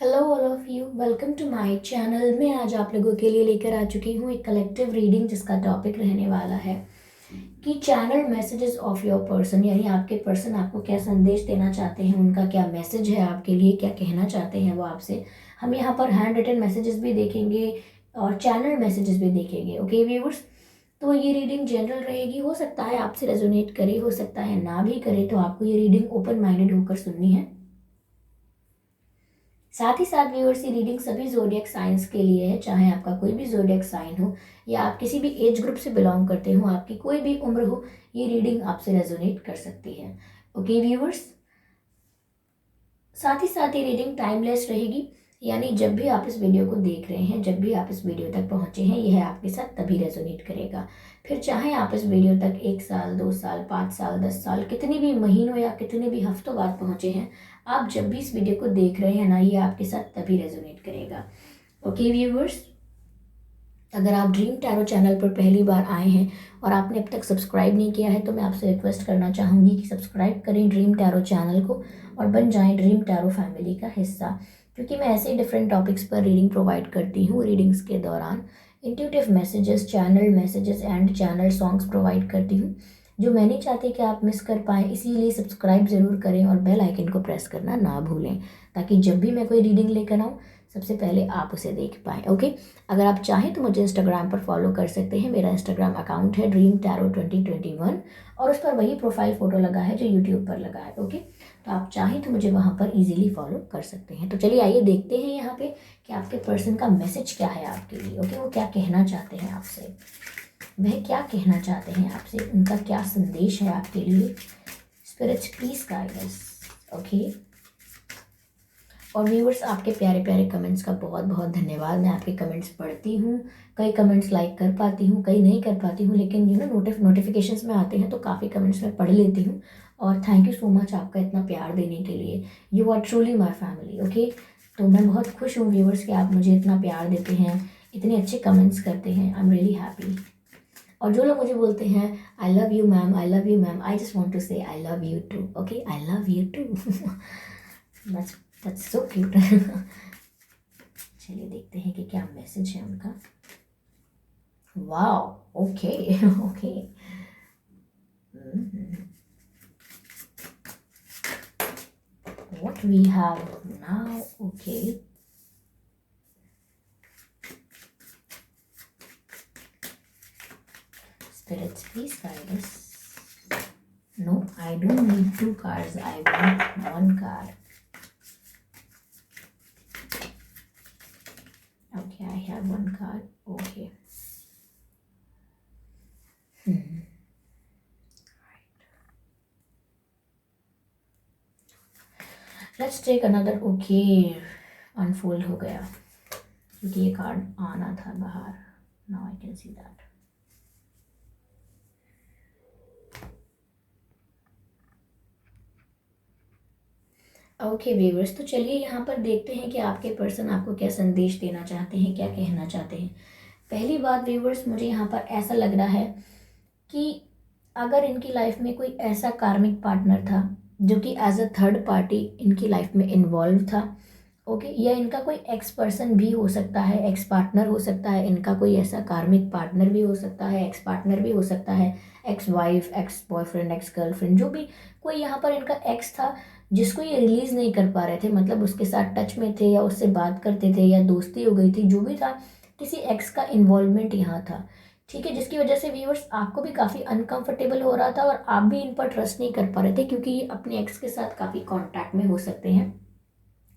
Hello all of you, welcome to my channel. मैं आज आप लोगों के लिए लेकर आ चुकी हूँ एक कलेक्टिव रीडिंग जिसका टॉपिक रहने वाला है कि channel messages of your person, यानी आपके पर्सन आपको क्या संदेश देना चाहते हैं, उनका क्या मैसेज है आपके लिए, क्या कहना चाहते हैं वो आपसे। हम यहाँ पर हैंड रिटन मैसेजेस भी देखेंगे और चैनल मैसेजेस भी देखेंगे। ओके व्यूअर्स, तो ये रीडिंग जनरल रहेगी। हो सकता है आपसे रेजोनेट करे, हो सकता है ना भी करे, तो आपको ये रीडिंग ओपन माइंडेड होकर सुननी है। साथ ही साथ व्यूअर्स, ये रीडिंग सभी जोडियक साइंस के लिए है, चाहे आपका कोई भी जोडियक साइन हो या आप किसी भी एज ग्रुप से बिलोंग करते हो, आपकी कोई भी उम्र हो, ये रीडिंग आपसे रेजोनेट कर सकती है। ओके व्यूअर्स, साथ ही साथ ये रीडिंग टाइमलेस रहेगी, यानी जब भी आप इस वीडियो को देख रहे हैं, जब भी आप इस वीडियो तक पहुंचे हैं, यह आपके साथ तभी रेजोनेट करेगा। फिर चाहे आप इस वीडियो तक 1 साल, 2 साल, 5 साल, 10 साल, कितने भी महीनों या कितने भी हफ्तों बाद पहुंचे हैं, आप जब भी इस वीडियो को देख रहे हैं ना, ये आपके साथ तभी रेजोनेट करेगा। ओके व्यूवर्स, अगर आप ड्रीम टैरो चैनल पर पहली बार आए हैं और आपने अब तक सब्सक्राइब नहीं किया है, तो मैं आपसे रिक्वेस्ट करना चाहूँगी कि सब्सक्राइब करें ड्रीम टैरो चैनल को और बन जाएं ड्रीम टैरो फैमिली का हिस्सा, क्योंकि मैं ऐसे ही डिफरेंट टॉपिक्स पर रीडिंग प्रोवाइड करती हूँ। रीडिंग्स के दौरान intuitive messages, channel messages and channel songs provide करती हूँ, जो मैं नहीं चाहती कि आप मिस कर पाएँ। इसीलिए सब्सक्राइब ज़रूर करें और बेल आइकन को प्रेस करना ना भूलें, ताकि जब भी मैं कोई रीडिंग लेकर आऊँ, सबसे पहले आप उसे देख पाएँ। ओके, अगर आप चाहें तो मुझे इंस्टाग्राम पर फॉलो कर सकते हैं। मेरा इंस्टाग्राम अकाउंट है ड्रीम टैरो 2021 और उस पर वही प्रोफाइल फ़ोटो लगा है जो यूट्यूब पर लगा है। ओके, तो आप चाहें तो मुझे वहाँ पर इजीली फॉलो कर सकते हैं। तो चलिए आइए देखते हैं यहाँ पे कि आपके पर्सन का मैसेज क्या है आपके लिए। ओके, वो क्या कहना चाहते हैं आपसे, वह क्या कहना चाहते हैं आपसे, उनका क्या संदेश है आपके लिए। Spirits please guide us. Okay, और व्यूअर्स, आपके प्यारे प्यारे कमेंट्स का बहुत बहुत धन्यवाद। मैं आपके कमेंट्स पढ़ती हूँ, कई कमेंट्स लाइक कर पाती हूँ, कई नहीं कर पाती हूँ, लेकिन नोटिफिकेशंस में आते हैं तो काफ़ी कमेंट्स मैं पढ़ लेती हूँ। और थैंक यू सो मच आपका इतना प्यार देने के लिए। You are truly my family. Okay, तो मैं बहुत खुश हूँ व्यूअर्स कि आप मुझे इतना प्यार देते हैं, इतने अच्छे कमेंट्स करते हैं। I am really happy. और जो लोग मुझे बोलते हैं I love you ma'am, I love you ma'am, I just want to say I love you too. Okay, I love you too. That's so cute. चलिए देखते हैं कि क्या मैसेज है उनका। Wow, okay okay. What we have now, okay. Spirits, please guide us. No, I don't need 2 cards. I want 1 card. Okay, I have 1 card. Okay. Let's take another. Okay, unfold हो गया क्योंकि ये card आना था बाहर. Now I can see that. Okay viewers, तो चलिए यहाँ पर देखते हैं कि आपके पर्सन आपको क्या संदेश देना चाहते हैं, क्या कहना चाहते हैं। पहली बात व्यूवर्स, मुझे यहाँ पर ऐसा लग रहा है कि अगर इनकी लाइफ में कोई ऐसा कार्मिक पार्टनर था जो कि एज अ थर्ड पार्टी इनकी लाइफ में इन्वॉल्व था, ओके, या इनका कोई एक्स पर्सन भी हो सकता है, एक्स पार्टनर हो सकता है, इनका कोई ऐसा कार्मिक पार्टनर भी हो सकता है, एक्स पार्टनर भी हो सकता है, ex wife, ex boyfriend, ex girlfriend, जो भी कोई यहाँ पर इनका एक्स था जिसको ये रिलीज़ नहीं कर पा रहे थे, मतलब उसके साथ टच में थे या उससे बात करते थे या दोस्ती हो गई थी, जो भी था, किसी एक्स का इन्वॉल्वमेंट यहाँ था, ठीक है, जिसकी वजह से व्यूअर्स आपको भी काफ़ी अनकंफर्टेबल हो रहा था और आप भी इन पर ट्रस्ट नहीं कर पा रहे थे, क्योंकि ये अपने एक्स के साथ काफ़ी कांटेक्ट में हो सकते हैं,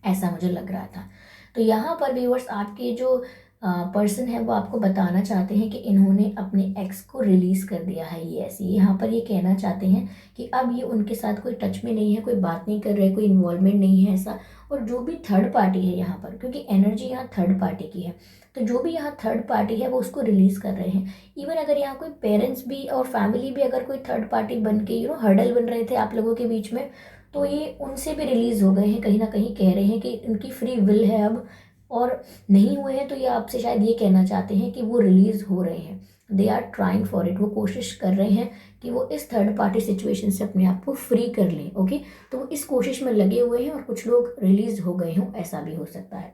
ऐसा मुझे लग रहा था। तो यहाँ पर व्यूअर्स आपके जो पर्सन है वो आपको बताना चाहते हैं कि इन्होंने अपने एक्स को रिलीज़ कर दिया है। ये ऐसी यहाँ पर ये कहना चाहते हैं कि अब ये उनके साथ कोई टच में नहीं है, कोई बात नहीं कर रहे, कोई इन्वॉल्वमेंट नहीं है ऐसा। और जो भी थर्ड पार्टी है यहाँ पर, क्योंकि एनर्जी यहाँ थर्ड पार्टी की है, तो जो भी यहाँ थर्ड पार्टी है वो उसको रिलीज़ कर रहे हैं। इवन अगर यहाँ कोई पेरेंट्स भी और फैमिली भी अगर कोई थर्ड पार्टी बन के हर्डल बन रहे थे आप लोगों के बीच में, तो ये उनसे भी रिलीज़ हो गए हैं, कहीं ना कहीं कह रहे हैं कि उनकी फ्री विल है अब, और नहीं हुए हैं तो ये आपसे शायद ये कहना चाहते हैं कि वो रिलीज़ हो रहे हैं। They are trying for it, वो कोशिश कर रहे हैं कि वो इस थर्ड पार्टी सिचुएशन से अपने आप को फ्री कर लें। ओके, तो वो इस कोशिश में लगे हुए हैं और कुछ लोग रिलीज हो गए हों, ऐसा भी हो सकता है।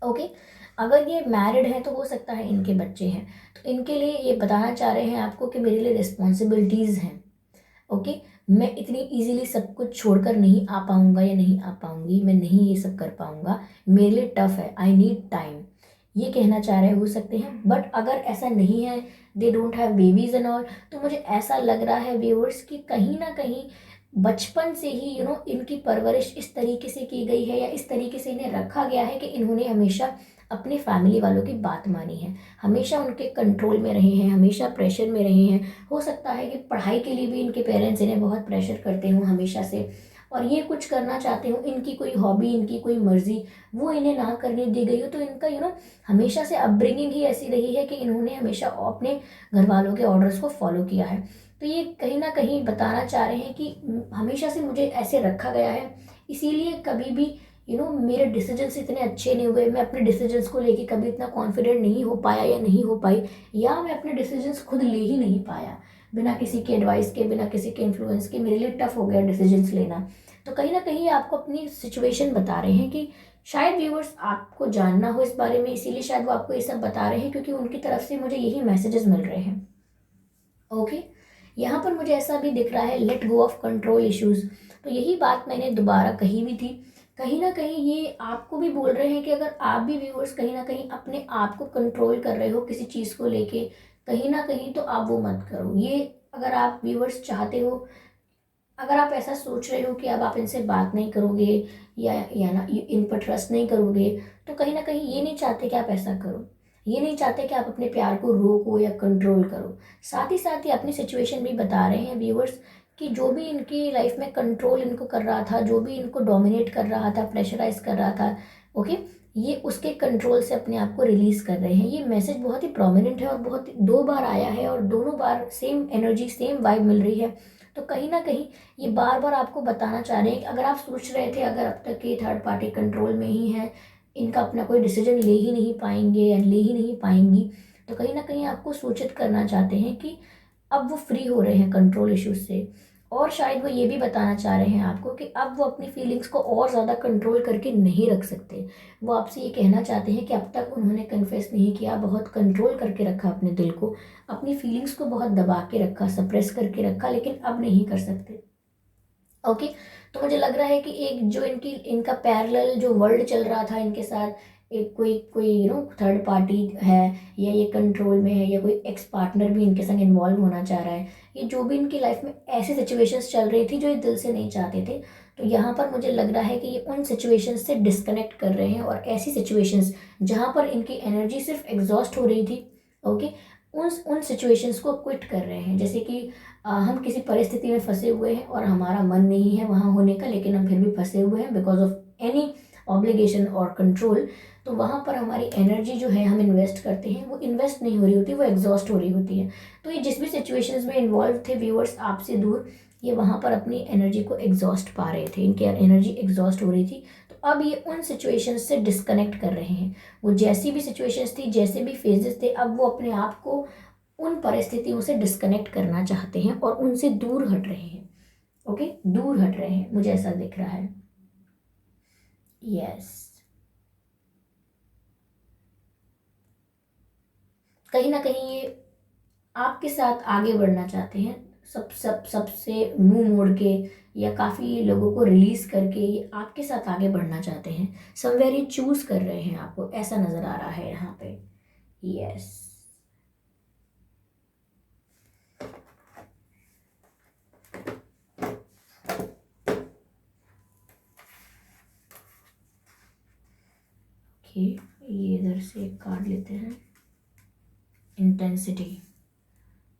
ओके, अगर ये मैरिड है तो हो सकता है इनके बच्चे हैं, तो इनके लिए ये बताना चाह रहे हैं आपको कि मेरे लिए रिस्पॉन्सिबिलिटीज़ हैं। ओके, मैं इतनी इजीली सब कुछ छोड़कर नहीं आ पाऊंगा या नहीं आ पाऊंगी, मैं नहीं ये सब कर पाऊंगा, मेरे लिए टफ है, आई नीड टाइम, ये कहना चाह रहे हो सकते हैं। बट अगर ऐसा नहीं है, they don't have babies and all, तो मुझे ऐसा लग रहा है व्यूअर्स कि कहीं ना कहीं बचपन से ही इनकी परवरिश इस तरीके से की गई है या इस तरीके से इन्हें रखा गया है कि इन्होंने हमेशा अपने फैमिली वालों की बात मानी है, हमेशा उनके कंट्रोल में रहे हैं, हमेशा प्रेशर में रहे हैं। हो सकता है कि पढ़ाई के लिए भी इनके पेरेंट्स इन्हें बहुत प्रेशर करते हों हमेशा से, और ये कुछ करना चाहते हो, इनकी कोई हॉबी, इनकी कोई मर्जी वो इन्हें ना करने दी गई हो, तो इनका हमेशा से अपब्रिंगिंग ही ऐसी रही है कि इन्होंने हमेशा अपने घर वालों के ऑर्डर्स को फॉलो किया है। तो ये कहीं ना कहीं बताना चाह रहे हैं कि हमेशा से मुझे ऐसे रखा गया है, इसीलिए कभी भी मेरे डिसीजंस इतने अच्छे नहीं हुए, मैं अपने डिसीजंस को लेके कभी इतना कॉन्फिडेंट नहीं हो पाया या नहीं हो पाई, या मैं अपने डिसीजंस खुद ले ही नहीं पाया, बिना किसी के एडवाइस के, बिना किसी के इन्फ्लुएंस के मेरे लिए टफ हो गया डिसीजंस लेना। तो कहीं ना कहीं आपको अपनी सिचुएशन बता रहे हैं कि शायद व्यूवर्स आपको जानना हो इस बारे में, इसीलिए शायद वो आपको ये सब बता रहे हैं, क्योंकि उनकी तरफ से मुझे यही मैसेजेस मिल रहे हैं। ओके, यहाँ पर मुझे ऐसा भी दिख रहा है, let go of control issues, तो यही बात मैंने दोबारा कही भी थी। कहीं ना कहीं ये आपको भी बोल रहे हैं कि अगर आप भी व्यूअर्स कहीं ना कहीं अपने आप को कंट्रोल कर रहे हो किसी चीज़ को लेके, कहीं ना कहीं तो आप वो मत करो। ये अगर आप व्यूअर्स चाहते हो, अगर आप ऐसा सोच रहे हो कि अब आप इनसे बात नहीं करोगे या ना इन पर ट्रस्ट नहीं करोगे, तो कहीं ना कहीं ये नहीं चाहते कि आप ऐसा करो, ये नहीं चाहते कि आप अपने प्यार को रोको या कंट्रोल करो। साथ ही साथ ये अपनी सिचुएशन भी बता रहे हैं व्यूअर्स कि जो भी इनकी लाइफ में कंट्रोल इनको कर रहा था, जो भी इनको डोमिनेट कर रहा था, प्रेशराइज कर रहा था, ओके, ये उसके कंट्रोल से अपने आप को रिलीज कर रहे हैं। ये मैसेज बहुत ही प्रोमिनेंट है और बहुत दो बार आया है और दोनों बार सेम एनर्जी, सेम वाइब मिल रही है। तो कहीं ना कहीं ये बार बार आपको बताना चाह रहे हैं कि अगर आप सोच रहे थे अगर अब तक ये थर्ड पार्टी कंट्रोल में ही है, इनका अपना कोई डिसीजन ले ही नहीं पाएंगे या ले ही नहीं पाएंगी, तो कहीं ना कहीं आपको सूचित करना चाहते हैं कि अब वो फ्री हो रहे हैं कंट्रोल इश्यूज से। और शायद वो ये भी बताना चाह रहे हैं आपको कि अब वो अपनी फीलिंग्स को और ज़्यादा कंट्रोल करके नहीं रख सकते। वो आपसे ये कहना चाहते हैं कि अब तक उन्होंने कन्फेस नहीं किया, बहुत कंट्रोल करके रखा अपने दिल को, अपनी फीलिंग्स को बहुत दबा के रखा, सप्रेस करके रखा, लेकिन अब नहीं कर सकते। ओके, तो मुझे लग रहा है कि एक जो इनका पैरेलल जो वर्ल्ड चल रहा था इनके साथ, एक कोई कोई थर्ड पार्टी है, या ये कंट्रोल में है, या कोई एक्स पार्टनर भी इनके संग इन्वॉल्व होना चाह रहा है, ये जो भी इनकी लाइफ में ऐसी सिचुएशंस चल रही थी जो ये दिल से नहीं चाहते थे, तो यहाँ पर मुझे लग रहा है कि ये उन सिचुएशंस से डिस्कनेक्ट कर रहे हैं, और ऐसी सिचुएशंस जहाँ पर इनकी एनर्जी सिर्फ एग्जॉस्ट हो रही थी, ओके, उन उन सिचुएशंस को क्विट कर रहे हैं। जैसे कि हम किसी परिस्थिति में फंसे हुए हैं और हमारा मन नहीं है वहाँ होने का, लेकिन हम फिर भी फंसे हुए हैं बिकॉज ऑफ एनी ऑब्लिगेशन और कंट्रोल, तो वहाँ पर हमारी एनर्जी जो है हम इन्वेस्ट करते हैं, वो इन्वेस्ट नहीं हो रही होती, वो एग्जॉस्ट हो रही होती है। तो ये जिस भी सिचुएशंस में इन्वॉल्व थे व्यूअर्स आपसे दूर, ये वहाँ पर अपनी एनर्जी को एग्जॉस्ट पा रहे थे, इनकी एनर्जी एग्जॉस्ट हो रही थी। तो अब ये उन सिचुएशंस से डिस्कनेक्ट कर रहे हैं। वो जैसी भी सिचुएशंस थी, जैसे भी फेजेस थे, अब वो अपने आप को उन परिस्थितियों से डिस्कनेक्ट करना चाहते हैं और उनसे दूर हट रहे हैं। ओके, दूर हट रहे हैं, मुझे ऐसा दिख रहा है। यस, कहीं ना कहीं ये आपके साथ आगे बढ़ना चाहते हैं, सबसे मुंह मोड़ के या काफ़ी लोगों को रिलीज करके ये आपके साथ आगे बढ़ना चाहते हैं। समवेयर ये चूज कर रहे हैं आपको, ऐसा नजर आ रहा है यहाँ पे। यस, ओके, ये इधर से एक कार्ड लेते हैं, intensity.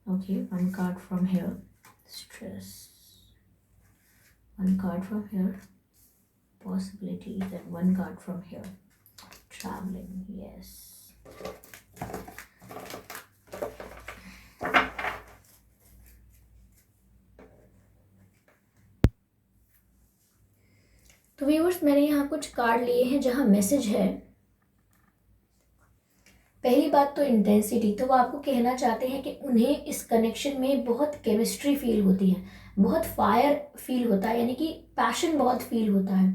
Okay, one card from here, stress. One card from here, possibilities, and one card from here, traveling. Yes. तो व्यूअर्स मैंने यहाँ कुछ कार्ड लिए हैं जहाँ मैसेज है, पहली बात तो इंटेंसिटी, तो वो आपको कहना चाहते हैं कि उन्हें इस कनेक्शन में बहुत केमिस्ट्री फील होती है, बहुत फायर फील होता है, यानी कि पैशन बहुत फील होता है।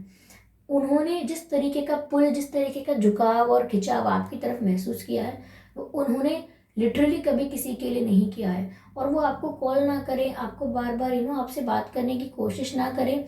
उन्होंने जिस तरीके का पुल, जिस तरीके का झुकाव और खिंचाव आपकी तरफ महसूस किया है, वो उन्होंने लिटरली कभी किसी के लिए नहीं किया है। और वो आपको कॉल ना करें, आपको बार बार आपसे बात करने की कोशिश ना करें,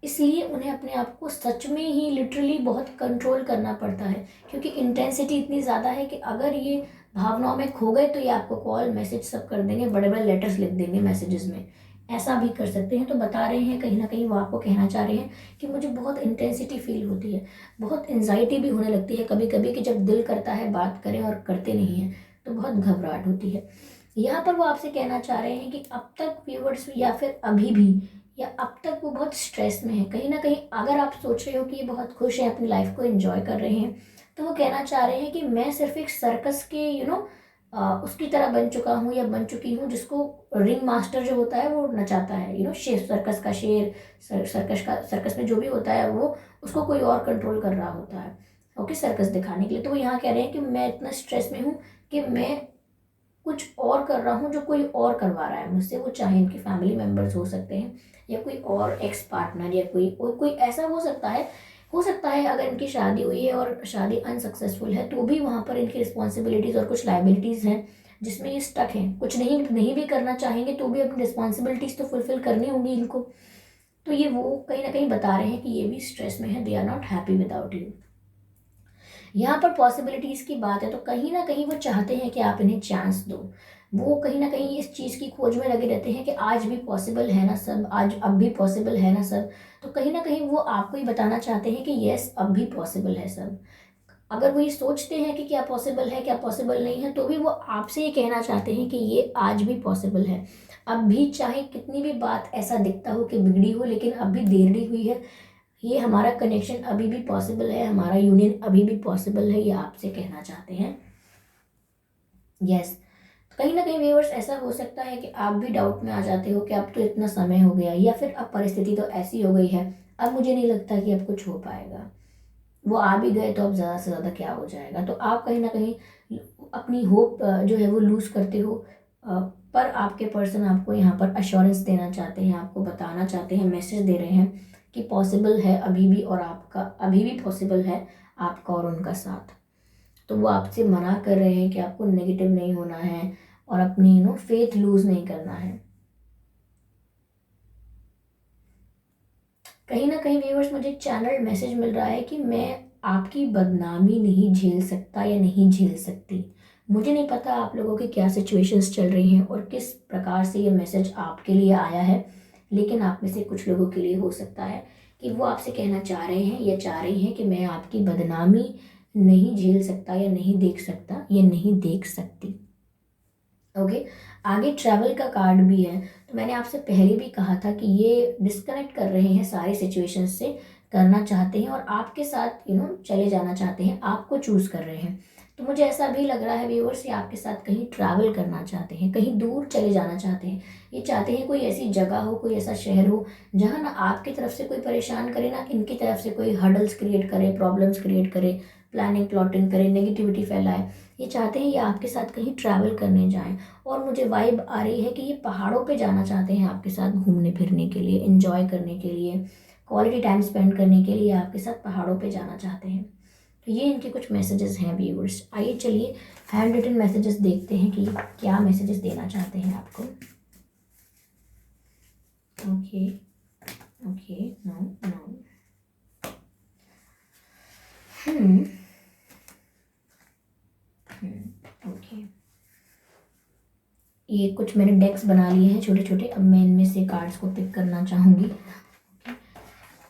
इसलिए उन्हें अपने आप को सच में ही लिटरली बहुत कंट्रोल करना पड़ता है, क्योंकि इंटेंसिटी इतनी ज़्यादा है कि अगर ये भावनाओं में खो गए तो ये आपको कॉल मैसेज सब कर देंगे, बड़े बड़े लेटर्स लिख देंगे मैसेजेस में, ऐसा भी कर सकते हैं। तो बता रहे हैं कहीं ना कहीं वो आपको कहना चाह रहे हैं कि मुझे बहुत इंटेंसिटी फील होती है, बहुत एंजाइटी भी होने लगती है कभी कभी, कि जब दिल करता है बात करें और करते नहीं हैं तो बहुत घबराहट होती है। यहाँ पर वो आपसे कहना चाह रहे हैं कि अब तक व्यूवर्स, या फिर अभी भी, या अब तक वो बहुत स्ट्रेस में है कहीं ना कहीं। अगर आप सोच रहे हो कि ये बहुत खुश हैं, अपनी लाइफ को एंजॉय कर रहे हैं, तो वो कहना चाह रहे हैं कि मैं सिर्फ एक सर्कस के उसकी तरह बन चुका हूँ या बन चुकी हूँ, जिसको रिंग मास्टर जो होता है वो नचाता है, शेर, सर्कस का शेर, सर्कस में जो भी होता है वो उसको कोई और कंट्रोल कर रहा होता है, ओके, सर्कस दिखाने के लिए। तो वो यहाँ कह रहे हैं कि मैं इतना स्ट्रेस में हूँ कि मैं कुछ और कर रहा हूँ जो कोई और करवा रहा है मुझसे, वो चाहे इनके फैमिली मेम्बर्स हो सकते हैं या कोई और एक्स पार्टनर, या कोई ऐसा हो सकता है। अगर इनकी शादी हुई है और शादी अनसक्सेसफुल है तो भी वहाँ पर इनकी रिस्पॉन्सिबिलिटीज़ और कुछ लाइबिलिटीज़ हैं जिसमें ये स्टक हैं, कुछ नहीं नहीं भी करना चाहेंगे तो भी अपनी रिस्पॉन्सिबिलिटीज़ तो फुलफिल करनी होंगी इनको। तो ये वो कहीं ना कहीं बता रहे हैं कि ये भी स्ट्रेस में है, they are not happy without you. यहाँ पर पॉसिबिलिटीज़ की बात है तो कहीं ना कहीं वो चाहते हैं कि आप इन्हें चांस दो। वो कहीं ना कहीं इस चीज़ की खोज में लगे रहते हैं कि आज भी पॉसिबल है ना सब, आज अब भी पॉसिबल है ना सब। तो कहीं ना कहीं वो आपको ही बताना चाहते हैं कि यस, अब भी पॉसिबल है सब। अगर वो ये सोचते हैं कि क्या पॉसिबल है, क्या पॉसिबल नहीं है, तो भी वो आपसे ये कहना चाहते हैं कि ये आज भी पॉसिबल है। अब भी चाहे कितनी भी बात ऐसा दिखता हो कि बिगड़ी हो, लेकिन अब भी देरी हुई है, ये हमारा कनेक्शन अभी भी पॉसिबल है, हमारा यूनियन अभी भी पॉसिबल है, ये आपसे कहना चाहते हैं। यस, कहीं ना कहीं व्यूअर्स ऐसा हो सकता है कि आप भी डाउट में आ जाते हो कि अब तो इतना समय हो गया, या फिर अब परिस्थिति तो ऐसी हो गई है, अब मुझे नहीं लगता कि अब कुछ हो पाएगा, वो आ भी गए तो अब ज़्यादा से ज़्यादा क्या हो जाएगा। तो आप कहीं ना कहीं अपनी होप जो है वो लूज़ करते हो। पर आपके पर्सन आपको यहाँ पर अश्योरेंस देना चाहते हैं, आपको बताना चाहते हैं, मैसेज दे रहे हैं कि पॉसिबल है अभी भी, और आपका अभी भी पॉसिबल है आपका और उनका साथ। तो वो आपसे मना कर रहे हैं कि आपको नेगेटिव नहीं होना है और अपनी फेथ लूज़ नहीं करना है। कहीं ना कहीं व्यूअर्स, मुझे चैनल मैसेज मिल रहा है कि मैं आपकी बदनामी नहीं झेल सकता या नहीं झेल सकती। मुझे नहीं पता आप लोगों की क्या सिचुएशंस चल रही हैं और किस प्रकार से ये मैसेज आपके लिए आया है, लेकिन आप में से कुछ लोगों के लिए हो सकता है कि वो आपसे कहना चाह रहे हैं या चाह रही हैं कि मैं आपकी बदनामी नहीं झेल सकता या नहीं देख सकता या नहीं देख सकती। ओके, आगे ट्रैवल का कार्ड भी है। तो मैंने आपसे पहले भी कहा था कि ये डिस्कनेक्ट कर रहे हैं सारी सिचुएशन से, करना चाहते हैं और आपके साथ चले जाना चाहते हैं, आपको चूज़ कर रहे हैं। तो मुझे ऐसा भी लग रहा है व्यूअर्स, ये आपके साथ कहीं ट्रैवल करना चाहते हैं, कहीं दूर चले जाना चाहते हैं। ये चाहते हैं कोई ऐसी जगह हो, कोई ऐसा शहर हो जहाँ ना आपकी तरफ से कोई परेशान करे, ना इनकी तरफ से कोई हर्डल्स क्रिएट करे, प्रॉब्लम्स क्रिएट करे, प्लानिंग प्लॉटिंग करे, नेगेटिविटी फैलाए। ये चाहते हैं ये आपके साथ कहीं ट्रैवल करने जाएं। और मुझे वाइब आ रही है कि ये पहाड़ों पे जाना चाहते हैं आपके साथ घूमने फिरने के लिए, एंजॉय करने के लिए, क्वालिटी टाइम स्पेंड करने के लिए आपके साथ पहाड़ों पे जाना चाहते हैं। तो ये इनके कुछ मैसेजेस हैं व्यूअर्स। आइए चलिए हैंड रिटन मैसेजेस देखते हैं कि क्या मैसेजेस देना चाहते हैं आपको। Okay okay, no no, okay. ये कुछ मैंने डेक्स बना लिए हैं छोटे छोटे, अब मैं इनमें से कार्ड्स को पिक करना चाहूँगी।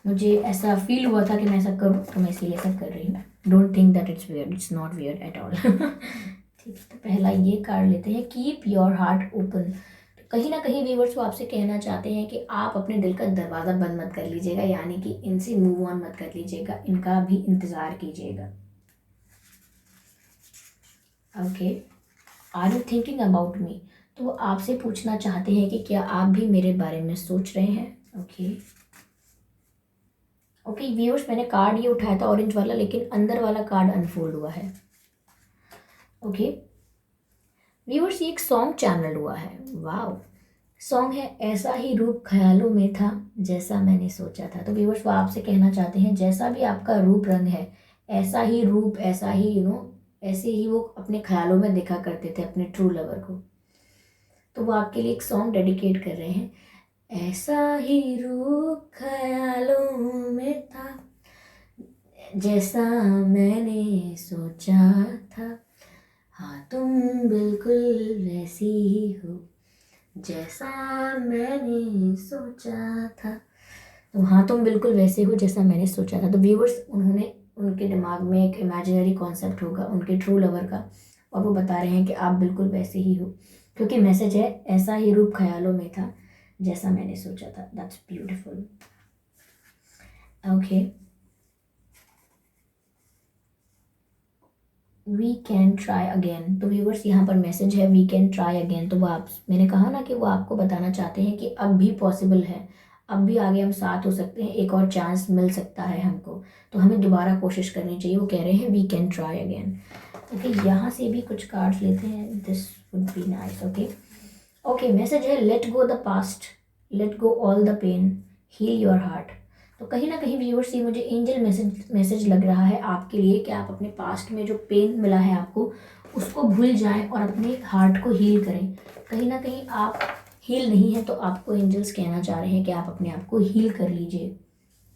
मुझे ऐसा फील हुआ था कि मैं ऐसा करूँ तो मैं इसीलिए ऐसा कर रही हूँ। Don't think that it's weird, it's not weird at all. ठीक है, तो पहला ये कार्ड लेते हैं, कीप योर हार्ट ओपन। कहीं ना कहीं व्यूअर्स वो आपसे कहना चाहते हैं कि आप अपने दिल का दरवाज़ा बंद मत कर लीजिएगा, यानी कि इनसे मूव ऑन मत कर लीजिएगा, इनका भी इंतज़ार कीजिएगा। Okay, are you thinking about me. तो वो आपसे पूछना चाहते हैं कि क्या आप भी मेरे बारे में सोच रहे हैं। ओके ओके व्यूअर्स, मैंने कार्ड ये उठाया था ऑरेंज वाला, लेकिन अंदर वाला कार्ड अनफोल्ड हुआ है। ओके व्यूअर्स, ये एक सॉन्ग चैनल हुआ है। वाह, सॉन्ग है ऐसा ही रूप ख्यालों में था जैसा मैंने सोचा था। तो व्यूअर्स वो आपसे कहना चाहते हैं जैसा भी आपका रूप रंग है, ऐसा ही रूप, ऐसा ही ऐसे ही वो अपने ख्यालों में देखा करते थे अपने ट्रू लवर को। तो वो आपके लिए एक सॉन्ग डेडिकेट कर रहे हैं। ऐसा ही रूप ख्यालों में था जैसा मैंने सोचा था, हाँ तुम बिल्कुल वैसी ही हो जैसा मैंने सोचा था। तो हाँ तुम बिल्कुल वैसे हो जैसा मैंने सोचा था। तो व्यूअर्स उन्होंने, उनके दिमाग में एक इमेजिनरी कॉन्सेप्ट होगा उनके ट्रू लवर का, और वो बता रहे हैं कि आप बिल्कुल वैसे ही हो, क्योंकि मैसेज है ऐसा ही रूप ख्यालों में था जैसा मैंने सोचा था। That's beautiful. Okay we can try again. तो व्यूवर्स यहाँ पर मैसेज है वी कैन ट्राई अगेन। तो वो आप, मैंने कहा ना कि वो आपको बताना चाहते हैं कि अब भी पॉसिबल है, अब भी आगे हम साथ हो सकते हैं, एक और चांस मिल सकता है हमको, तो हमें दोबारा कोशिश करनी चाहिए। वो कह रहे हैं we can try again. Okay यहाँ से भी कुछ कार्ड्स लेते हैं, this would be nice. Okay okay message है let go the past, let go all the pain, heal your heart. तो कहीं ना कहीं व्यूअर्स ये मुझे एंजल मैसेज लग रहा है आपके लिए कि आप अपने पास्ट में जो पेन मिला है आपको, उसको भूल जाएं और अपने हार्ट को हील करें। कहीं ना कहीं आप हील नहीं है, तो आपको एंजल्स कहना चाह रहे हैं कि आप अपने आप को हील कर लीजिए।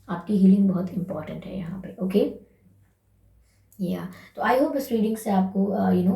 आपकी हीलिंग बहुत इंपॉर्टेंट है यहाँ पे। ओके या तो आई होप इस रीडिंग से आपको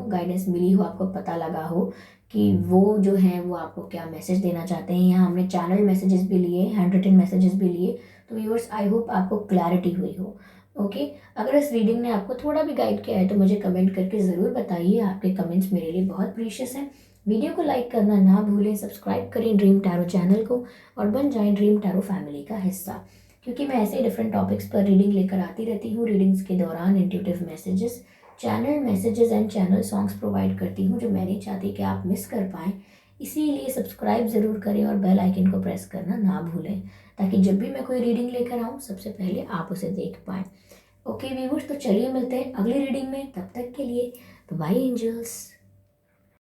गाइडेंस मिली हो, आपको पता लगा हो कि वो जो है वो आपको क्या मैसेज देना चाहते हैं। यहाँ हमने चैनल मैसेजेस भी लिए, हैंड रिटन मैसेजेस भी लिए। तो व्यूअर्स आई होप आपको क्लैरिटी हुई हो। ओके अगर इस रीडिंग ने आपको थोड़ा भी गाइड किया है तो मुझे कमेंट करके ज़रूर बताइए। आपके कमेंट्स मेरे लिए बहुत प्रीशियस हैं। वीडियो को लाइक करना ना भूलें, सब्सक्राइब करें ड्रीम टैरो चैनल को और बन जाएं ड्रीम टैरो फैमिली का हिस्सा, क्योंकि मैं ऐसे डिफरेंट टॉपिक्स पर रीडिंग लेकर आती रहती हूँ। रीडिंग्स के दौरान intuitive messages, channel messages and channel songs provide करती हूँ जो मैं नहीं चाहती कि आप मिस कर पाएँ। इसीलिए सब्सक्राइब ज़रूर करें और बेल आइकन को प्रेस करना ना भूलें, ताकि जब भी मैं कोई रीडिंग लेकर आऊँ सबसे पहले आप उसे देख पाएँ। ओके व्यूअर्स, तो चलिए मिलते हैं अगली रीडिंग में। तब तक के लिए बाय एंजल्स।